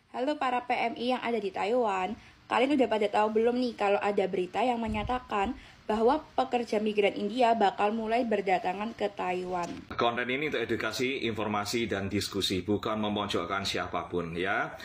Halo para PMI yang ada di Taiwan, kalian udah pada tahu belum nih kalau ada berita yang menyatakan bahwa pekerja migran India bakal mulai berdatangan ke Taiwan. Konten ini untuk edukasi, informasi, dan diskusi, bukan memojokkan siapapun ya.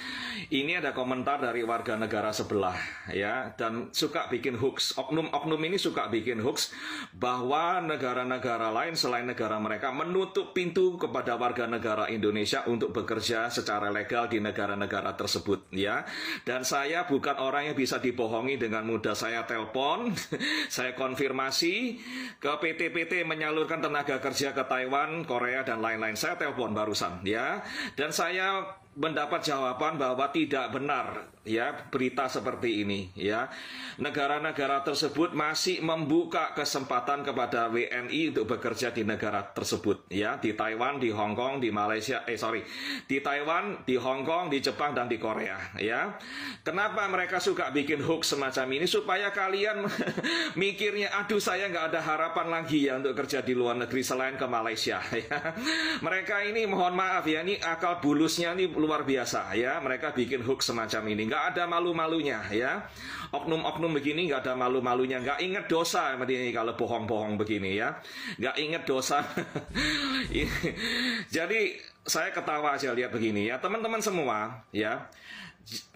Ini ada komentar dari warga negara sebelah ya, dan suka bikin hoax. Oknum-oknum ini suka bikin hoax bahwa negara-negara lain selain negara mereka menutup pintu kepada warga negara Indonesia untuk bekerja secara legal di negara-negara tersebut ya. Dan saya bukan orang yang bisa dibohongi dengan mudah. Saya telepon, saya konfirmasi ke PT-PT menyalurkan tenaga kerja ke Taiwan, Korea, dan lain-lain. Saya telepon barusan ya, dan saya mendapat jawaban bahwa tidak benar ya berita seperti ini ya. Negara-negara tersebut masih membuka kesempatan kepada WNI untuk bekerja di negara tersebut ya, di Taiwan, di Hong Kong, di Malaysia, di Taiwan, di Hong Kong, di Jepang, dan di Korea ya. Kenapa mereka suka bikin hoax semacam ini? Supaya kalian mikirnya, aduh saya nggak ada harapan lagi ya untuk kerja di luar negeri selain ke Malaysia ya. Mereka ini mohon maaf ya, ini akal bulusnya ini luar biasa ya. Mereka bikin hoax semacam ini, nggak ada malu-malunya ya. Oknum-oknum begini nggak ada malu-malunya, nggak inget dosa ini kalau bohong-bohong begini ya, nggak inget dosa. Jadi saya ketawa aja lihat begini ya, teman-teman semua ya.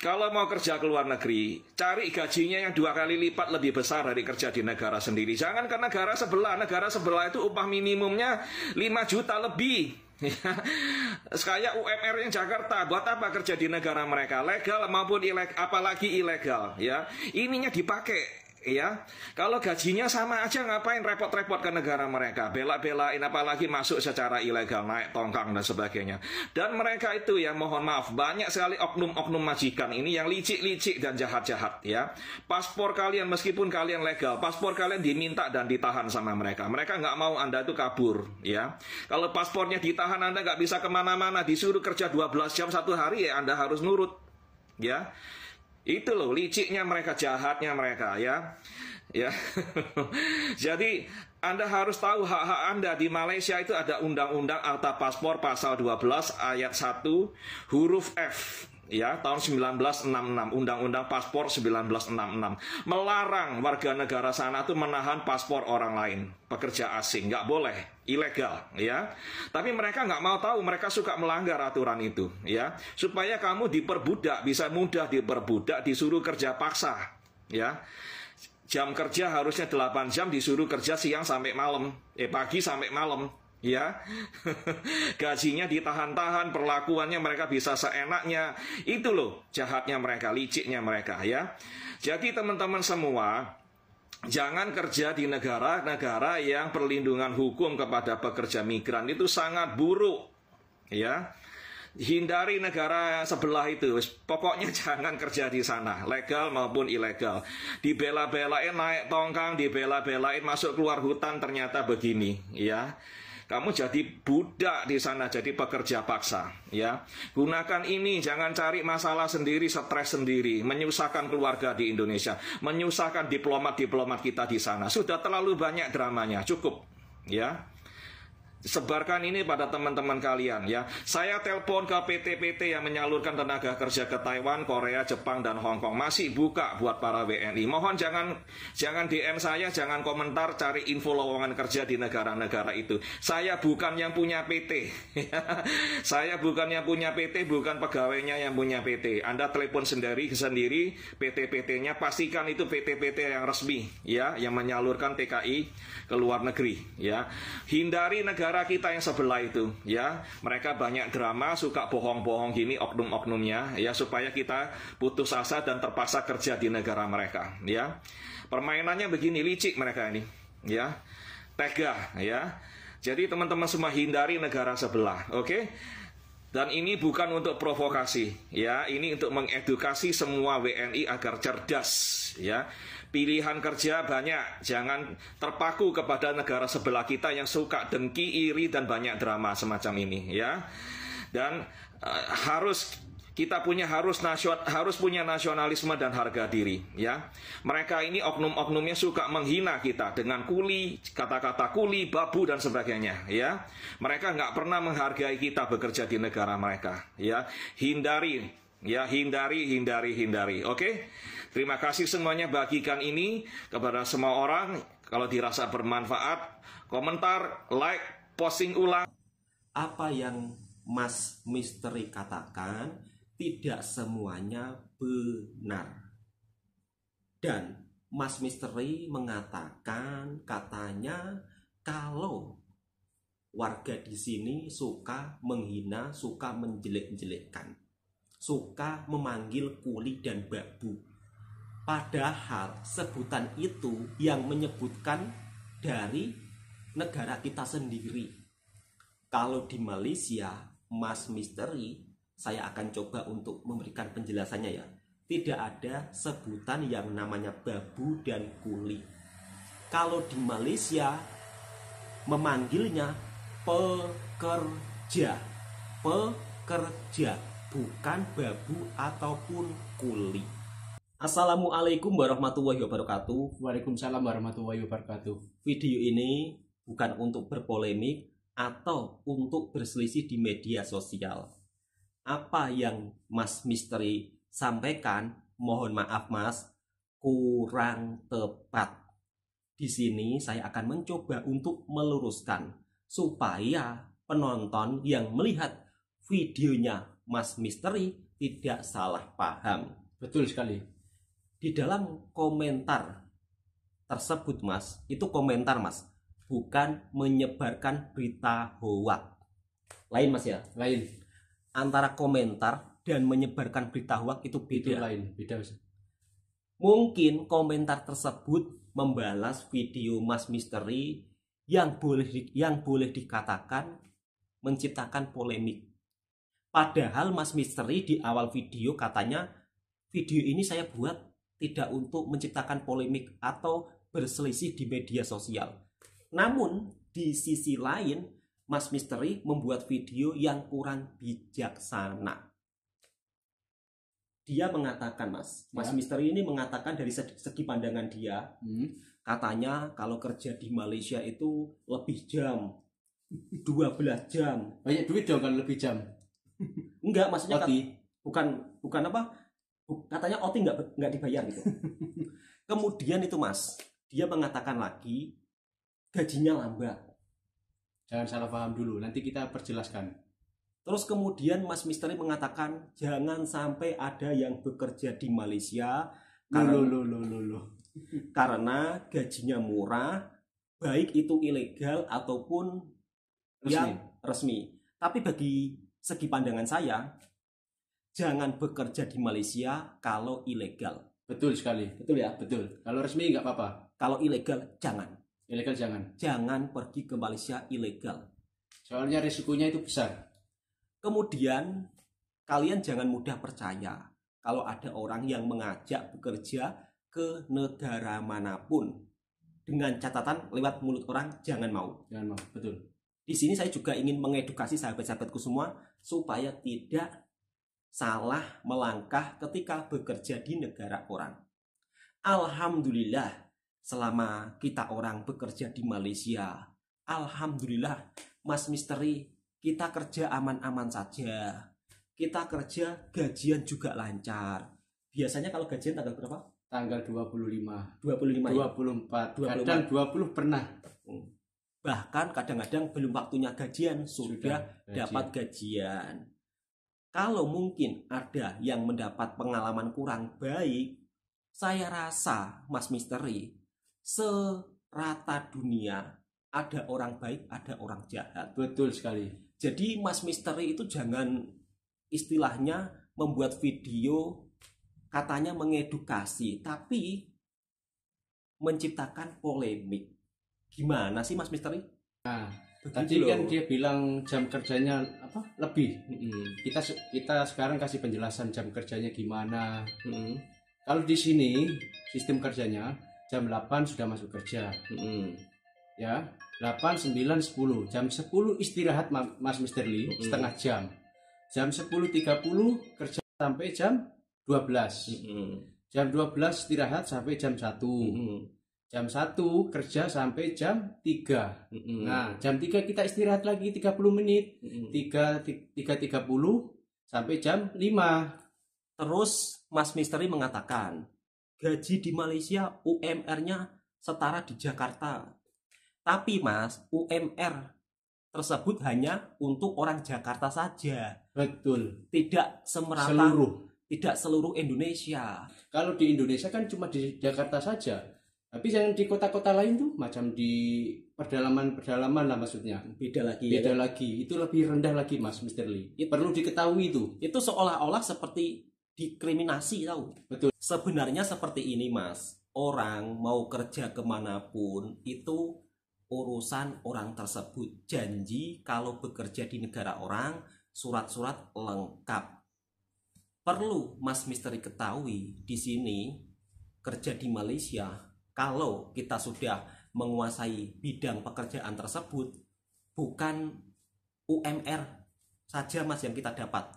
Kalau mau kerja ke luar negeri, cari gajinya yang 2 kali lipat lebih besar dari kerja di negara sendiri. Jangan ke negara sebelah itu upah minimumnya 5 juta lebih. Kayak UMR yang Jakarta, buat apa kerja di negara mereka, legal maupun ilegal, apalagi ilegal ya. Ininya dipakai ya. Kalau gajinya sama aja, ngapain repot-repot ke negara mereka, bela-belain, apalagi masuk secara ilegal, naik tongkang dan sebagainya. Dan mereka itu ya, mohon maaf, banyak sekali oknum-oknum majikan ini yang licik-licik dan jahat-jahat ya. Paspor kalian, meskipun kalian legal, paspor kalian diminta dan ditahan sama mereka. Mereka nggak mau Anda itu kabur ya. Kalau paspornya ditahan, Anda nggak bisa kemana-mana, disuruh kerja 12 jam 1 hari ya, Anda harus nurut ya. Itu loh liciknya mereka, jahatnya mereka ya. Ya. Jadi Anda harus tahu hak-hak Anda. Di Malaysia itu ada Undang-Undang Akta Paspor pasal 12 ayat 1 huruf F ya, tahun 1966, Undang-Undang Paspor 1966 melarang warga negara sana tuh menahan paspor orang lain, pekerja asing, nggak boleh, ilegal ya. Tapi mereka nggak mau tahu, mereka suka melanggar aturan itu ya, supaya kamu diperbudak, bisa mudah diperbudak, disuruh kerja paksa ya. Jam kerja harusnya 8 jam, disuruh kerja siang sampai malam, pagi sampai malam ya. Gajinya ditahan-tahan, perlakuannya mereka bisa seenaknya. Itu loh jahatnya mereka, liciknya mereka ya. Jadi teman-teman semua, jangan kerja di negara-negara yang perlindungan hukum kepada pekerja migran itu sangat buruk ya. Hindari negara sebelah itu. Pokoknya jangan kerja di sana, legal maupun ilegal. Dibela-belain naik tongkang, dibela-belain masuk keluar hutan, ternyata begini ya. Kamu jadi budak di sana, jadi pekerja paksa ya. Gunakan ini, jangan cari masalah sendiri, stres sendiri, menyusahkan keluarga di Indonesia, menyusahkan diplomat-diplomat kita di sana. Sudah terlalu banyak dramanya, cukup ya. Sebarkan ini pada teman-teman kalian ya. Saya telepon ke PT-PT yang menyalurkan tenaga kerja ke Taiwan, Korea, Jepang, dan Hong Kong. Masih buka buat para WNI. Mohon jangan DM saya, jangan komentar cari info lowongan kerja di negara-negara itu. Saya bukan yang punya PT. Saya bukan yang punya PT, bukan pegawainya yang punya PT. Anda telepon sendiri PT-PT-nya, pastikan itu PT-PT yang resmi ya, yang menyalurkan TKI ke luar negeri ya. Hindari negara kita yang sebelah itu ya. Mereka banyak drama, suka bohong-bohong gini oknum-oknumnya ya, supaya kita putus asa dan terpaksa kerja di negara mereka ya. Permainannya begini, licik mereka ini ya, tega ya. Jadi teman-teman semua, hindari negara sebelah, oke? Dan ini bukan untuk provokasi ya, ini untuk mengedukasi semua WNI agar cerdas ya. Pilihan kerja banyak, jangan terpaku kepada negara sebelah kita yang suka dengki, iri, dan banyak drama semacam ini ya. Dan kita harus punya nasionalisme dan harga diri ya. Mereka ini oknum-oknumnya suka menghina kita dengan kuli, kata-kata kuli, babu, dan sebagainya ya. Mereka nggak pernah menghargai kita bekerja di negara mereka ya. Hindari Ya, hindari. Oke? Terima kasih semuanya, bagikan ini kepada semua orang. Kalau dirasa bermanfaat, komentar, like, posting ulang. Apa yang Mas Misteri katakan tidak semuanya benar. Dan Mas Misteri mengatakan katanya kalau warga di sini suka menghina, suka menjelek-jelekkan, suka memanggil kuli dan babu. Padahal sebutan itu yang menyebutkan dari negara kita sendiri. Kalau di Malaysia, Mas Misteri, saya akan coba untuk memberikan penjelasannya ya. Tidak ada sebutan yang namanya babu dan kuli. Kalau di Malaysia memanggilnya pekerja, bukan babu ataupun kuli. Assalamualaikum warahmatullahi wabarakatuh. Waalaikumsalam warahmatullahi wabarakatuh. Video ini bukan untuk berpolemik atau untuk berselisih di media sosial. Apa yang Mas Misteri sampaikan, mohon maaf Mas, kurang tepat. Di sini saya akan mencoba untuk meluruskan supaya penonton yang melihat videonya Mas Misteri tidak salah paham. Betul sekali. Di dalam komentar tersebut Mas, itu komentar Mas, bukan menyebarkan berita hoak. Lain Mas ya? Lain. Antara komentar dan menyebarkan berita hoak itu Itu beda. lain, beda. Mungkin komentar tersebut membalas video Mas Misteri yang boleh dikatakan menciptakan polemik. Padahal Mas Misteri di awal video katanya video ini saya buat tidak untuk menciptakan polemik atau berselisih di media sosial. Namun di sisi lain Mas Misteri membuat video yang kurang bijaksana. Dia mengatakan Mas Misteri ini mengatakan dari segi pandangan dia, katanya kalau kerja di Malaysia itu lebih jam, 12 jam. Banyak duit dong kalau lebih jam. Enggak, maksudnya OT. bukan apa? Katanya OT enggak dibayar gitu. Kemudian itu Mas, dia mengatakan lagi gajinya lambat. Jangan salah paham dulu, nanti kita perjelaskan. Terus kemudian Mas Misteri mengatakan jangan sampai ada yang bekerja di Malaysia karena gajinya murah, baik itu ilegal ataupun yang resmi. Tapi bagi segi pandangan saya, jangan bekerja di Malaysia kalau ilegal. Betul sekali. Betul ya? Betul. Kalau resmi nggak apa-apa. Kalau ilegal jangan. Ilegal jangan. Jangan pergi ke Malaysia ilegal. Soalnya risikonya itu besar. Kemudian kalian jangan mudah percaya kalau ada orang yang mengajak bekerja ke negara manapun dengan catatan lewat mulut orang jangan mau. Jangan mau. Betul. Di sini saya juga ingin mengedukasi sahabat-sahabatku semua supaya tidak salah melangkah ketika bekerja di negara orang. Alhamdulillah selama kita orang bekerja di Malaysia, alhamdulillah Mas Misteri, kita kerja aman-aman saja. Kita kerja gajian juga lancar. Biasanya kalau gajian tanggal berapa? Tanggal 25. 25 ya? 24. 25. Kadang 20 pernah. Bahkan kadang-kadang belum waktunya gajian sudah dapat gajian. Kalau mungkin ada yang mendapat pengalaman kurang baik, saya rasa Mas Misteri, serata dunia ada orang baik, ada orang jahat. Betul sekali. Jadi Mas Misteri itu jangan istilahnya membuat video katanya mengedukasi, tapi menciptakan polemik. Gimana sih Mas Misteri? Nah, tadi kan dia bilang jam kerjanya apa? Lebih. Kita sekarang kasih penjelasan jam kerjanya gimana. Kalau di sini sistem kerjanya jam 8 sudah masuk kerja. Ya, 8, 9, 10. Jam 10 istirahat Mas Misteri setengah jam. Jam 10.30 kerja sampai jam 12. Jam 12 istirahat sampai jam 1. Jam 1 kerja sampai jam 3. Nah, jam 3 kita istirahat lagi 30 menit. 3.30 sampai jam 5. Terus Mas Misteri mengatakan, gaji di Malaysia UMR-nya setara di Jakarta. Tapi Mas, UMR tersebut hanya untuk orang Jakarta saja. Betul. Tidak semerata, tidak seluruh Indonesia. Kalau di Indonesia kan cuma di Jakarta saja. Tapi yang di kota-kota lain tuh macam di pedalaman lah maksudnya. Beda lagi. Beda lagi. Itu lebih rendah lagi Mas Mr. Lee. Perlu diketahui itu. Itu seolah-olah seperti diskriminasi tahu. Betul. Sebenarnya seperti ini Mas. Orang mau kerja kemanapun itu urusan orang tersebut. Janji kalau bekerja di negara orang, surat-surat lengkap. Perlu Mas Misteri ketahui di sini kerja di Malaysia, kalau kita sudah menguasai bidang pekerjaan tersebut, bukan UMR saja Mas yang kita dapat.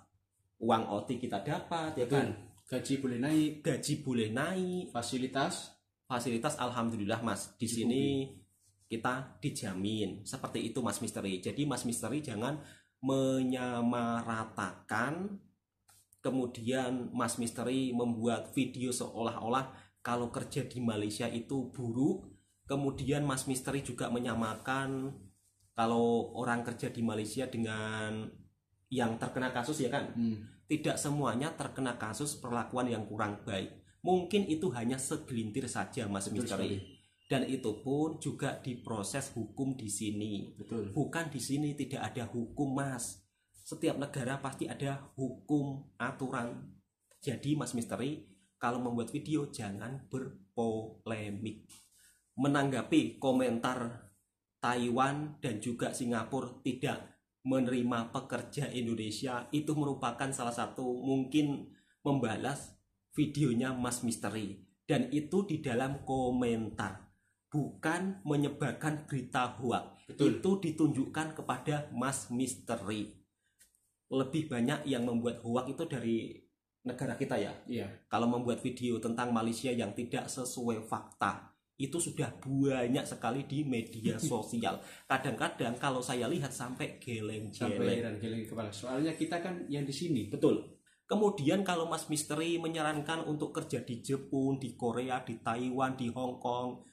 Uang OT kita dapat, ya kan? Gaji boleh naik, fasilitas alhamdulillah Mas. Di sini kita dijamin seperti itu Mas Misteri. Jadi Mas Misteri jangan menyamaratakan, kemudian Mas Misteri membuat video seolah-olah kalau kerja di Malaysia itu buruk. Kemudian Mas Misteri juga menyamakan kalau orang kerja di Malaysia dengan yang terkena kasus, ya kan? Tidak semuanya terkena kasus perlakuan yang kurang baik. Mungkin itu hanya segelintir saja Mas Misteri. Dan itu pun juga diproses hukum di sini. Betul. Bukan di sini tidak ada hukum Mas. Setiap negara pasti ada hukum, aturan. Jadi Mas Misteri kalau membuat video jangan berpolemik. Menanggapi komentar Taiwan dan juga Singapura tidak menerima pekerja Indonesia, itu merupakan salah satu mungkin membalas videonya Mas Misteri. Dan itu di dalam komentar, bukan menyebarkan berita hoax. Itu ditunjukkan kepada Mas Misteri. Lebih banyak yang membuat hoax itu dari negara kita ya. Iya. Kalau membuat video tentang Malaysia yang tidak sesuai fakta, itu sudah banyak sekali di media sosial. Kadang-kadang kalau saya lihat sampai geleng-geleng kepala. Soalnya kita kan yang di sini. Betul. Kemudian kalau Mas Misteri menyarankan untuk kerja di Jepun, di Korea, di Taiwan, di Hong Kong,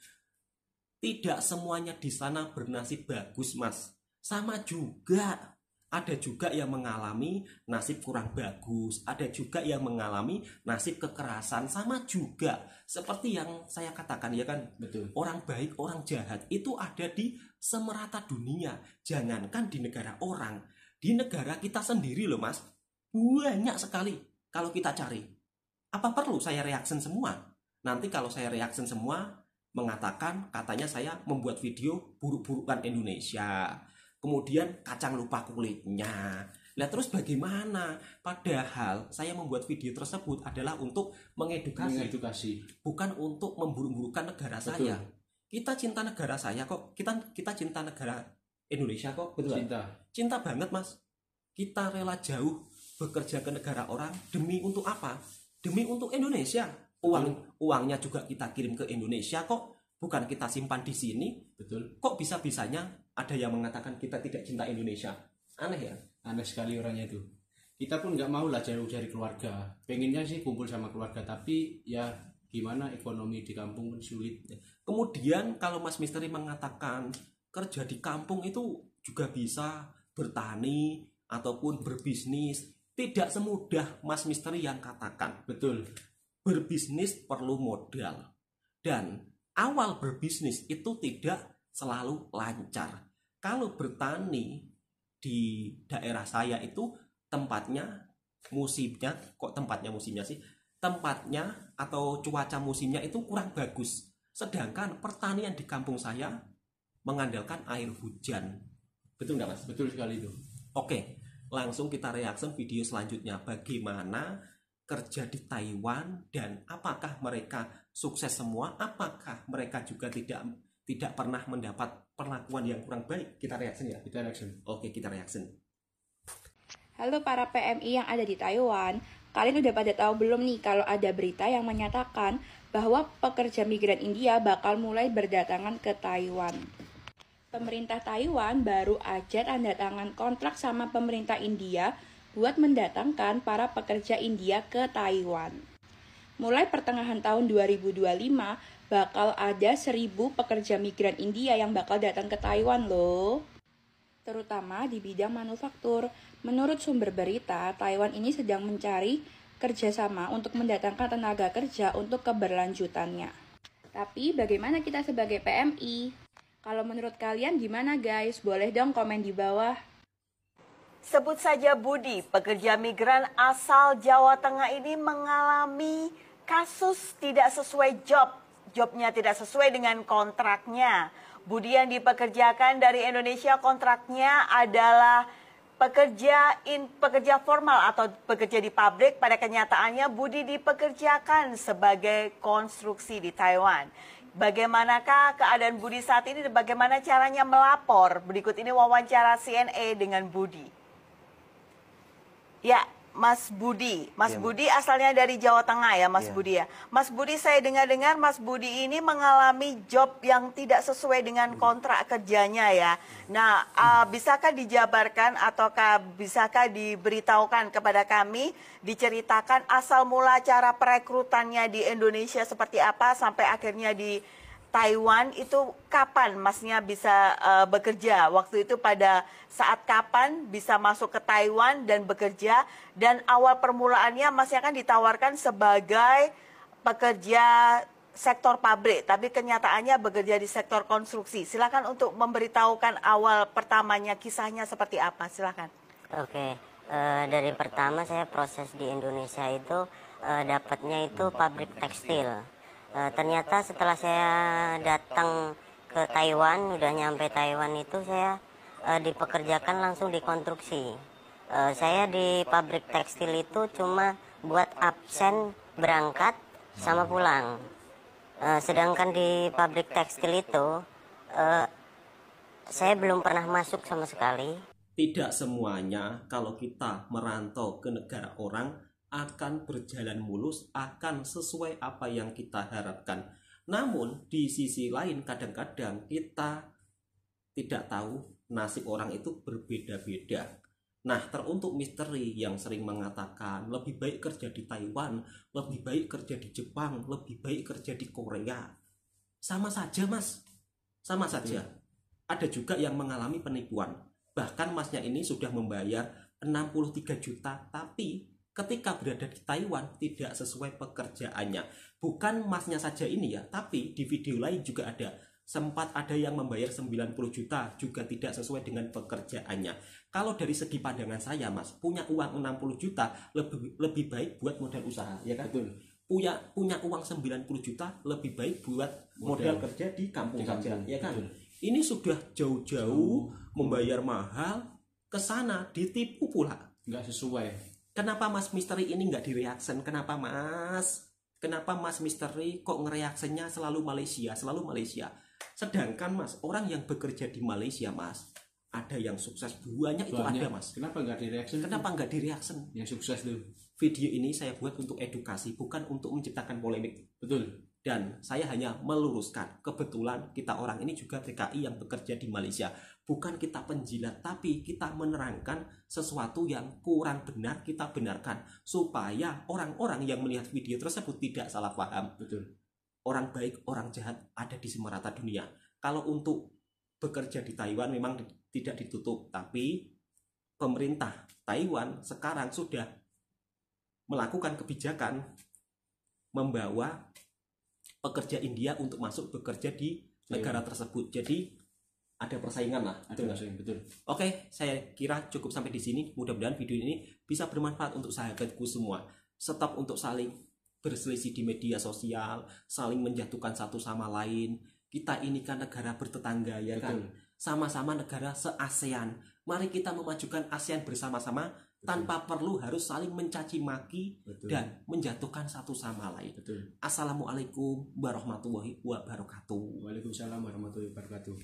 tidak semuanya di sana bernasib bagus Mas. Sama juga, ada juga yang mengalami nasib kurang bagus, ada juga yang mengalami nasib kekerasan, sama juga seperti yang saya katakan, ya kan? Betul. Orang baik, orang jahat itu ada di semerata dunia. Jangankan di negara orang, di negara kita sendiri loh Mas, banyak sekali kalau kita cari. Apa perlu saya reaction semua? Nanti kalau saya reaction semua, mengatakan katanya saya membuat video buruk-burukan Indonesia, kemudian kacang lupa kulitnya. Lah terus bagaimana? Padahal saya membuat video tersebut adalah untuk mengedukasi. Bukan untuk memburuk-burukan negara. Betul. Saya. Kita cinta negara saya kok. Kita cinta negara Indonesia kok. Betul. Cinta banget Mas. Kita rela jauh bekerja ke negara orang demi untuk apa? Demi untuk Indonesia. Uangnya juga kita kirim ke Indonesia kok, bukan kita simpan di sini. Betul. Kok bisa-bisanya ada yang mengatakan kita tidak cinta Indonesia? Aneh ya? Aneh sekali orangnya itu. Kita pun nggak mau lah jauh dari keluarga. Pengennya sih kumpul sama keluarga, tapi ya gimana, ekonomi di kampung pun sulit. Kemudian kalau Mas Misteri mengatakan kerja di kampung itu juga bisa bertani ataupun berbisnis, tidak semudah Mas Misteri yang katakan. Betul. Berbisnis perlu modal, dan awal berbisnis itu tidak selalu lancar. Kalau bertani di daerah saya itu tempatnya atau cuaca musimnya itu kurang bagus. Sedangkan pertanian di kampung saya mengandalkan air hujan. Betul nggak Mas? Betul sekali itu. Oke, langsung kita reaction video selanjutnya. Bagaimana kerja di Taiwan dan apakah mereka sukses semua? Apakah mereka juga tidak pernah mendapat perlakuan yang kurang baik? Kita reaction ya. Kita reaction. Oke, kita reaction. Halo para PMI yang ada di Taiwan, kalian udah pada tahu belum nih kalau ada berita yang menyatakan bahwa pekerja migran India bakal mulai berdatangan ke Taiwan. Pemerintah Taiwan baru aja tanda tangan kontrak sama pemerintah India buat mendatangkan para pekerja India ke Taiwan. Mulai pertengahan tahun 2025, bakal ada 1.000 pekerja migran India yang bakal datang ke Taiwan loh. Terutama di bidang manufaktur. Menurut sumber berita, Taiwan ini sedang mencari kerjasama untuk mendatangkan tenaga kerja untuk keberlanjutannya. Tapi bagaimana kita sebagai PMI? Kalau menurut kalian gimana guys? Boleh dong komen di bawah. Sebut saja Budi, pekerja migran asal Jawa Tengah ini mengalami kasus tidak sesuai jobnya tidak sesuai dengan kontraknya. Budi yang dipekerjakan dari Indonesia, kontraknya adalah pekerja formal atau bekerja di pabrik. Pada kenyataannya Budi dipekerjakan sebagai konstruksi di Taiwan. Bagaimanakah keadaan Budi saat ini dan bagaimana caranya melapor? Berikut ini wawancara CNA dengan Budi. Ya, Mas Budi. Mas Budi asalnya dari Jawa Tengah ya, Mas Budi ya. Mas Budi, saya dengar-dengar Mas Budi ini mengalami job yang tidak sesuai dengan kontrak kerjanya ya. Nah, bisakah dijabarkan ataukah bisakah diberitahukan kepada kami, diceritakan asal mula cara perekrutannya di Indonesia seperti apa sampai akhirnya di Taiwan itu kapan Masnya bisa bekerja? Waktu itu pada saat kapan bisa masuk ke Taiwan dan bekerja? Dan awal permulaannya Masnya kan ditawarkan sebagai pekerja sektor pabrik, tapi kenyataannya bekerja di sektor konstruksi. Silakan untuk memberitahukan awal pertamanya, kisahnya seperti apa, silakan. Oke, dari pertama saya proses di Indonesia itu dapatnya itu pabrik tekstil. Ternyata setelah saya datang ke Taiwan, udah nyampe Taiwan itu saya dipekerjakan langsung di konstruksi. Saya di pabrik tekstil itu cuma buat absen berangkat sama pulang. Sedangkan di pabrik tekstil itu saya belum pernah masuk sama sekali. Tidak semuanya kalau kita merantau ke negara orang akan berjalan mulus, akan sesuai apa yang kita harapkan. Namun di sisi lain kadang-kadang kita tidak tahu nasib orang itu berbeda-beda. Nah, teruntuk misteri yang sering mengatakan lebih baik kerja di Taiwan, lebih baik kerja di Jepang, lebih baik kerja di Korea. Sama saja Mas, sama saja. Ada juga yang mengalami penipuan. Bahkan Masnya ini sudah membayar 63 juta, tapi ketika berada di Taiwan tidak sesuai pekerjaannya. Bukan Masnya saja ini ya, tapi di video lain juga ada. Sempat ada yang membayar 90 juta juga tidak sesuai dengan pekerjaannya. Kalau dari segi pandangan saya Mas, punya uang 60 juta lebih baik buat modal usaha, ya kan? Betul. Punya uang 90 juta lebih baik buat modal kerja di kampung saja, ya kan? Betul. Ini sudah jauh-jauh membayar mahal, ke sana ditipu pula. Nggak sesuai. Kenapa Mas Misteri ini nggak direaction? Kenapa Mas? Kenapa Mas Misteri kok ngereaksinya selalu Malaysia? Selalu Malaysia. Sedangkan Mas, orang yang bekerja di Malaysia Mas, ada yang sukses, banyak itu ada Mas. Kenapa nggak direaction? Kenapa nggak direaction? Yang sukses dulu. Video ini saya buat untuk edukasi, bukan untuk menciptakan polemik. Betul. Dan saya hanya meluruskan, kebetulan kita orang ini juga TKI yang bekerja di Malaysia. Bukan kita penjilat, tapi kita menerangkan sesuatu yang kurang benar kita benarkan. Supaya orang-orang yang melihat video tersebut tidak salah paham. Betul. Orang baik, orang jahat ada di semerata dunia. Kalau untuk bekerja di Taiwan memang tidak ditutup. Tapi pemerintah Taiwan sekarang sudah melakukan kebijakan membawa pekerja India untuk masuk bekerja di negara tersebut. Jadi ada persaingan lah. Betul. Oke, saya kira cukup sampai di sini. Mudah-mudahan video ini bisa bermanfaat untuk sahabatku semua. Stop untuk saling berselisih di media sosial, saling menjatuhkan satu sama lain. Kita ini kan negara bertetangga ya kan. Sama-sama negara se-ASEAN. Mari kita memajukan ASEAN bersama-sama. Tanpa perlu harus saling mencaci maki dan menjatuhkan satu sama lain. Assalamualaikum warahmatullahi wabarakatuh. Waalaikumsalam warahmatullahi wabarakatuh.